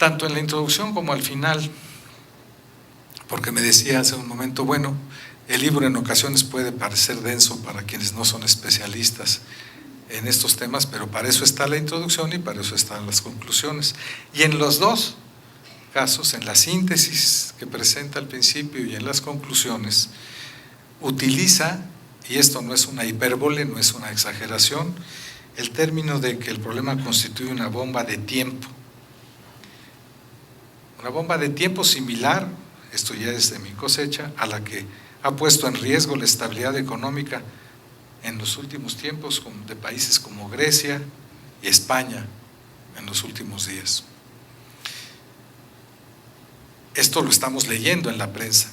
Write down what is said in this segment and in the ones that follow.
tanto en la introducción como al final, porque me decía hace un momento, bueno, el libro en ocasiones puede parecer denso para quienes no son especialistas en estos temas, pero para eso está la introducción y para eso están las conclusiones. Y en los dos casos, en la síntesis que presenta al principio y en las conclusiones, utiliza, y esto no es una hipérbole, no es una exageración, el término de que el problema constituye una bomba de tiempo. Una bomba de tiempo similar, esto ya es de mi cosecha, a la que ha puesto en riesgo la estabilidad económica en los últimos tiempos de países como Grecia y España en los últimos días. Esto lo estamos leyendo en la prensa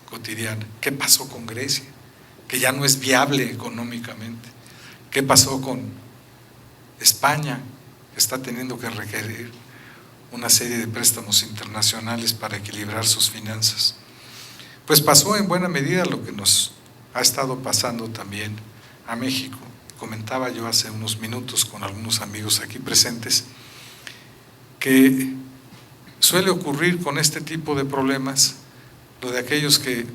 cotidiana. ¿Qué pasó con Grecia? Que ya no es viable económicamente. ¿Qué pasó con España? Que está teniendo que requerir una serie de préstamos internacionales para equilibrar sus finanzas. Pues pasó en buena medida lo que nos ha estado pasando también a México. Comentaba yo hace unos minutos con algunos amigos aquí presentes que suele ocurrir con este tipo de problemas, lo de aquellos que,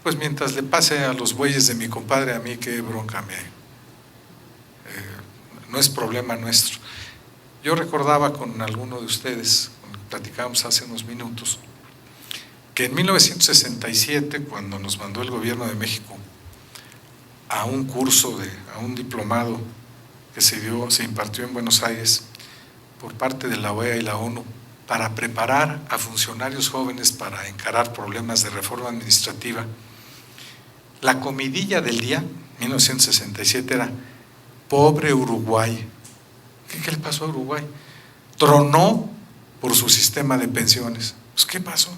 pues mientras le pase a los bueyes de mi compadre, a mí qué bronca no es problema nuestro. Yo recordaba con alguno de ustedes, platicábamos hace unos minutos, que en 1967, cuando nos mandó el gobierno de México a un curso, a un diplomado que se impartió en Buenos Aires por parte de la OEA y la ONU, para preparar a funcionarios jóvenes para encarar problemas de reforma administrativa, la comidilla del día, 1967, era pobre Uruguay. ¿Qué le pasó a Uruguay? Tronó por su sistema de pensiones. Pues, ¿qué pasó?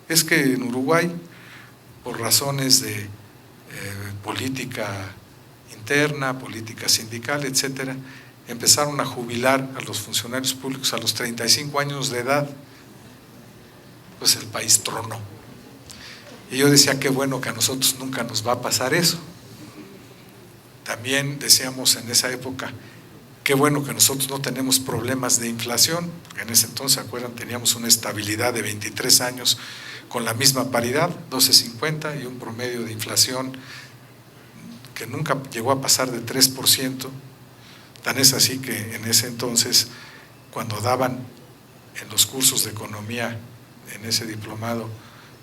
Es que en Uruguay, por razones de política interna, política sindical, etcétera, empezaron a jubilar a los funcionarios públicos a los 35 años de edad. Pues el país tronó. Y yo decía, qué bueno que a nosotros nunca nos va a pasar eso. También decíamos en esa época, qué bueno que nosotros no tenemos problemas de inflación, porque en ese entonces, ¿se acuerdan? Teníamos una estabilidad de 23 años con la misma paridad, 12.50, y un promedio de inflación que nunca llegó a pasar de 3%. Tan es así que en ese entonces, cuando daban en los cursos de economía, en ese diplomado,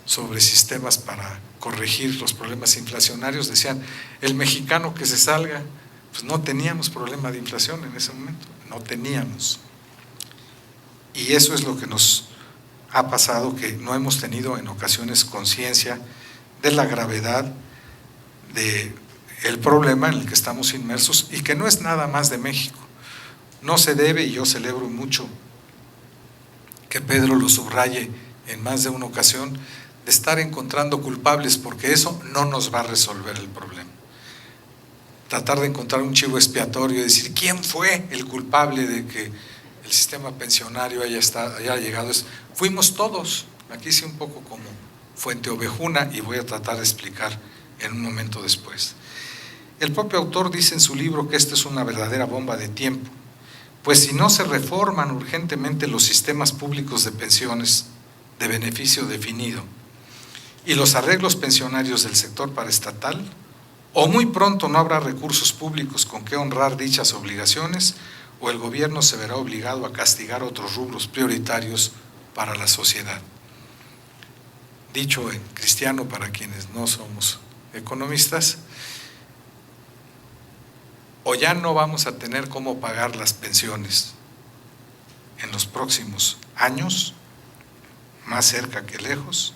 sobre sistemas para corregir los problemas inflacionarios, decían, el mexicano que se salga. Pues no teníamos problema de inflación en ese momento, no teníamos. Y eso es lo que nos ha pasado, que no hemos tenido en ocasiones conciencia de la gravedad del problema en el que estamos inmersos y que no es nada más de México. No se debe, y yo celebro mucho que Pedro lo subraye en más de una ocasión, de estar encontrando culpables, porque eso no nos va a resolver el problema. Tratar de encontrar un chivo expiatorio y decir quién fue el culpable de que el sistema pensionario haya llegado. Fuimos todos. Aquí sí un poco como fuente ovejuna, y voy a tratar de explicar en un momento después. El propio autor dice en su libro que esta es una verdadera bomba de tiempo, pues si no se reforman urgentemente los sistemas públicos de pensiones de beneficio definido y los arreglos pensionarios del sector paraestatal, o muy pronto no habrá recursos públicos con que honrar dichas obligaciones, o el gobierno se verá obligado a castigar otros rubros prioritarios para la sociedad. Dicho en cristiano para quienes no somos economistas, o ya no vamos a tener cómo pagar las pensiones en los próximos años, más cerca que lejos,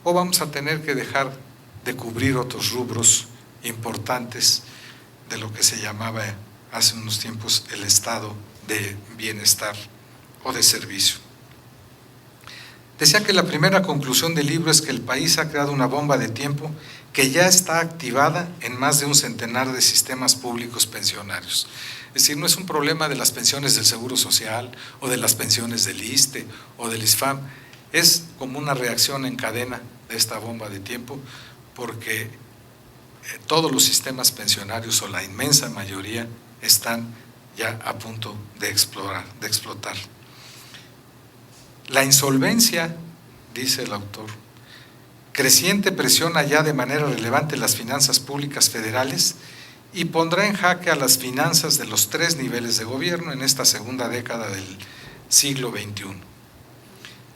o vamos a tener que dejar de cubrir otros rubros importantes de lo que se llamaba hace unos tiempos el estado de bienestar o de servicio. Decía que la primera conclusión del libro es que el país ha creado una bomba de tiempo que ya está activada en más de un centenar de sistemas públicos pensionarios. Es decir, no es un problema de las pensiones del Seguro Social o de las pensiones del ISSSTE o del ISFAM, es como una reacción en cadena de esta bomba de tiempo, porque todos los sistemas pensionarios, o la inmensa mayoría, están ya a punto de explotar. La insolvencia, dice el autor, creciente presiona ya de manera relevante las finanzas públicas federales y pondrá en jaque a las finanzas de los 3 niveles de gobierno en esta segunda década del siglo XXI.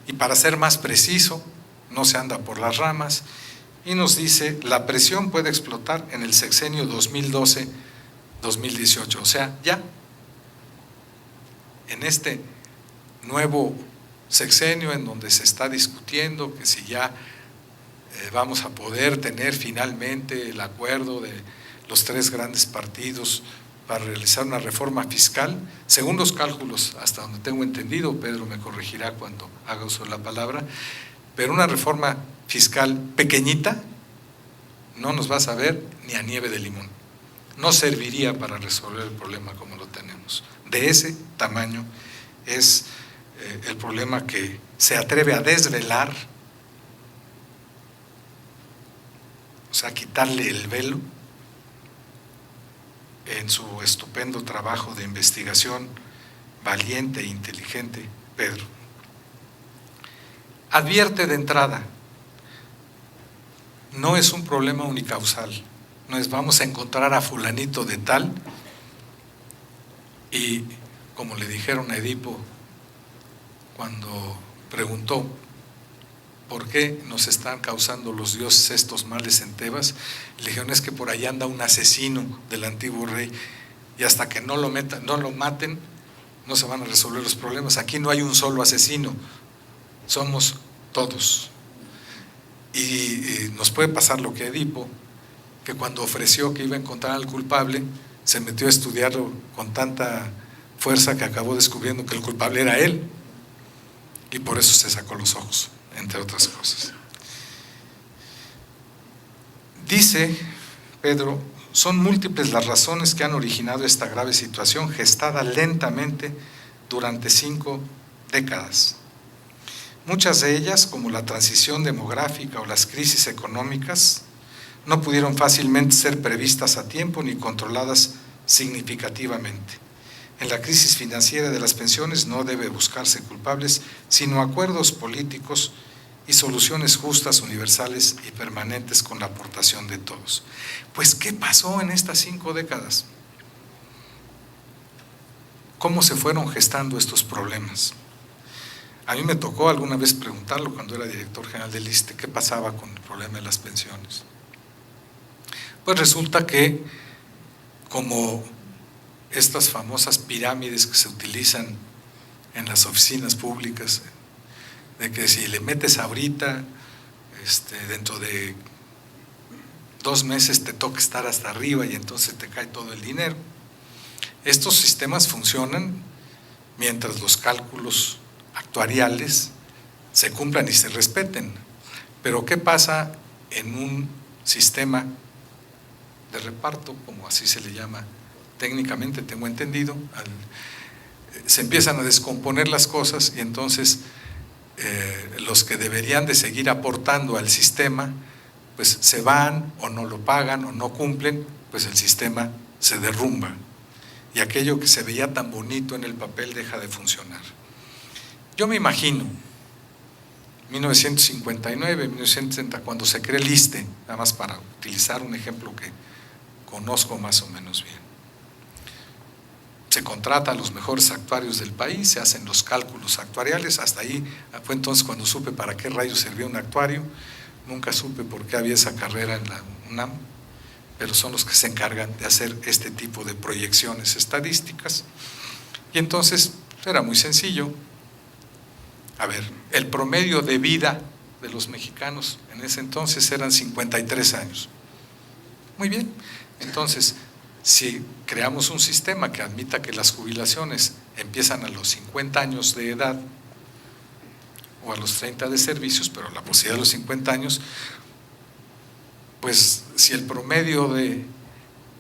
Y para ser más preciso, no se anda por las ramas, y nos dice, la presión puede explotar en el sexenio 2012-2018, o sea, ya, en este nuevo sexenio en donde se está discutiendo que si ya vamos a poder tener finalmente el acuerdo de los 3 grandes partidos para realizar una reforma fiscal, según los cálculos, hasta donde tengo entendido, Pedro me corregirá cuando haga uso de la palabra, pero una reforma fiscal pequeñita no nos va a saber ni a nieve de limón. No serviría para resolver el problema como lo tenemos. De ese tamaño es el problema que se atreve a desvelar, o sea, quitarle el velo en su estupendo trabajo de investigación, valiente e inteligente, Pedro. Advierte de entrada, no es un problema unicausal, no es vamos a encontrar a fulanito de tal y como le dijeron a Edipo cuando preguntó ¿por qué nos están causando los dioses estos males en Tebas? Le dijeron, es que por ahí anda un asesino del antiguo rey y hasta que no lo maten, no se van a resolver los problemas. Aquí no hay un solo asesino, somos todos. Y nos puede pasar lo que Edipo, que cuando ofreció que iba a encontrar al culpable, se metió a estudiarlo con tanta fuerza que acabó descubriendo que el culpable era él, y por eso se sacó los ojos, entre otras cosas. Dice Pedro, son múltiples las razones que han originado esta grave situación gestada lentamente durante 5 décadas. Muchas de ellas, como la transición demográfica o las crisis económicas, no pudieron fácilmente ser previstas a tiempo ni controladas significativamente. En la crisis financiera de las pensiones no debe buscarse culpables, sino acuerdos políticos y soluciones justas, universales y permanentes con la aportación de todos. Pues, ¿qué pasó en estas 5 décadas? ¿Cómo se fueron gestando estos problemas? A mí me tocó alguna vez preguntarlo cuando era director general del ISSSTE, ¿qué pasaba con el problema de las pensiones? Pues resulta que, como estas famosas pirámides que se utilizan en las oficinas públicas, de que si le metes ahorita, dentro de 2 meses te toca estar hasta arriba y entonces te cae todo el dinero. Estos sistemas funcionan mientras los cálculos actuariales se cumplan y se respeten. Pero ¿qué pasa en un sistema de reparto, como así se le llama técnicamente, tengo entendido? Se empiezan a descomponer las cosas y entonces los que deberían de seguir aportando al sistema, pues se van o no lo pagan o no cumplen, pues el sistema se derrumba y aquello que se veía tan bonito en el papel deja de funcionar. Yo me imagino 1959, 1960, cuando se crea el ISSSTE, nada más para utilizar un ejemplo que conozco más o menos bien. Se contrata a los mejores actuarios del país, se hacen los cálculos actuariales, hasta ahí fue entonces cuando supe para qué rayos servía un actuario, nunca supe por qué había esa carrera en la UNAM, pero son los que se encargan de hacer este tipo de proyecciones estadísticas. Y entonces era muy sencillo. A ver, el promedio de vida de los mexicanos en ese entonces eran 53 años. Muy bien, entonces, si creamos un sistema que admita que las jubilaciones empiezan a los 50 años de edad o a los 30 de servicios, pero la posibilidad de los 50 años, pues si el promedio de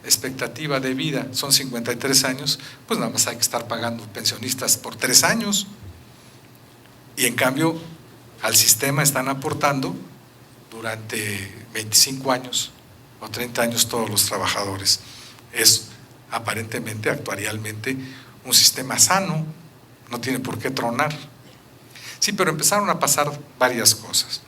expectativa de vida son 53 años, pues nada más hay que estar pagando pensionistas por 3 años. Y en cambio, al sistema están aportando durante 25 años o 30 años todos los trabajadores. Es aparentemente, actuarialmente, un sistema sano, no tiene por qué tronar. Sí, pero empezaron a pasar varias cosas.